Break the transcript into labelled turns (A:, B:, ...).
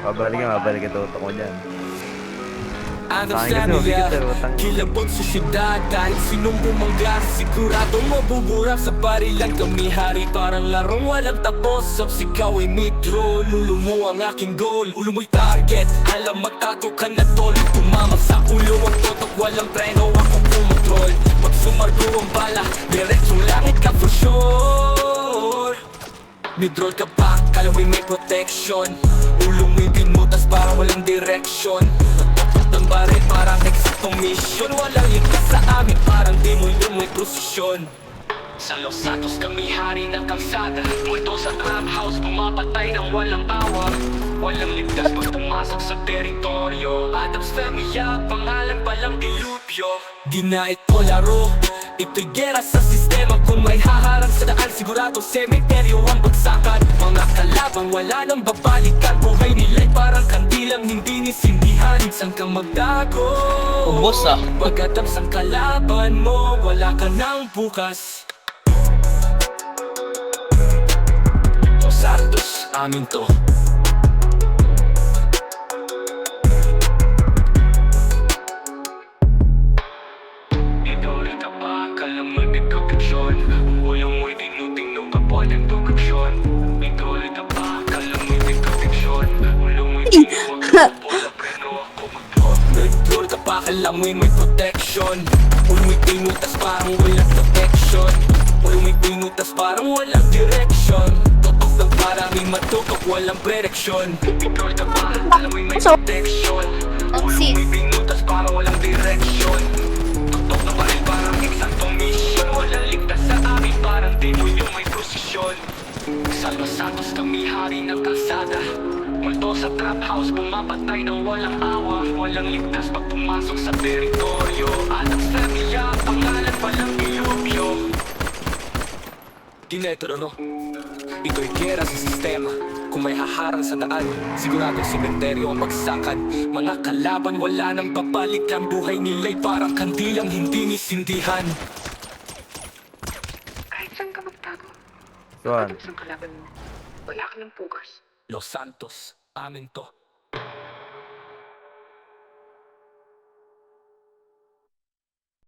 A: Babalik ka tutok mo dyan.
B: Ang
A: Sa akin kasi mabigat
B: familya,
A: utang.
B: kilabot sa syudad. Kahit sinong bumangga, sigurado mabuburang sa barilan. Kami hari parang larong walang tapos. Sa sigaw ay metro, ulo mo ang aking goal. Ulo mo'y target, alam magtato ka na tol. Tumama sa ulo ang totok, walang preno, ako kumontrol. Pag sumargo ang bala, diretsong langit ka for sure. Midroll ka pa, kala mo'y may protection. Ulo mo'y binutas parang walang direksyon. Ng baril parang eksitong mission. Walang ligtas sa amin, parang di mo yung may prosesyon. Sa Los Santos kami hari ng kalsada. Multo sa trap house, pumapatay ng walang awa. Walang ligtas pag pumasok sa teritoryo. Adam's Familia, pangalan palang dilubyo. Di na ito laro, ito'y gera sa sistema. Kung may haharang sa daan, sigurado sementeryo ang bagsakan. Mga kalabang wala nang babalikan. Buhay nila'y parang kandilang hindi nisindihan. Minsan kang magdago,
C: Ubos ah.
B: pagkatapos ang kalaban mo, wala ka nang bukas. Los Santos, amin to. Idol ka pa, kalang magdagkagsyon. Walang mo'y tinutingnog ka po ng dugagsyon. Idol ka pa, kalang magdagkagsyon. Walang mo'y tinuwag ka po ng preno, ako mag-drop. Idol ka pa, kalang may protection. Walang mo'y tinutas parang walang protection. Walang mo'y tinutas parang walang direction. Tutok ng maraming matutok, walang prediction. Idol ka pa, kalang may protection. Walang mo'y tinutas parang walang direction. Tutok na baril parang eksaktong mission. Walang ligtas sa amin, parang di mo yung may prosesyon. Sa Los Santos kami hari ng kalsada. Multo sa trap house, pumapatay ng walang awa. Walang ligtas pag pumasok sa teritoryo. Adam's Familia, pangalan palang dilubyo. Dinetro no, ito'y gera sa sistema. Kung may haharang sa daan, sigurado sementeryo ang bagsakan. Mga kalaban wala nang babalikan. Buhay nila'y parang kandilang hindi nisindihan.
D: Kahit saan ka magtago,
A: Kuhan.
D: pagkatapos ang kalaban mo, wala ka ng pugas.
B: Los Santos, amin to.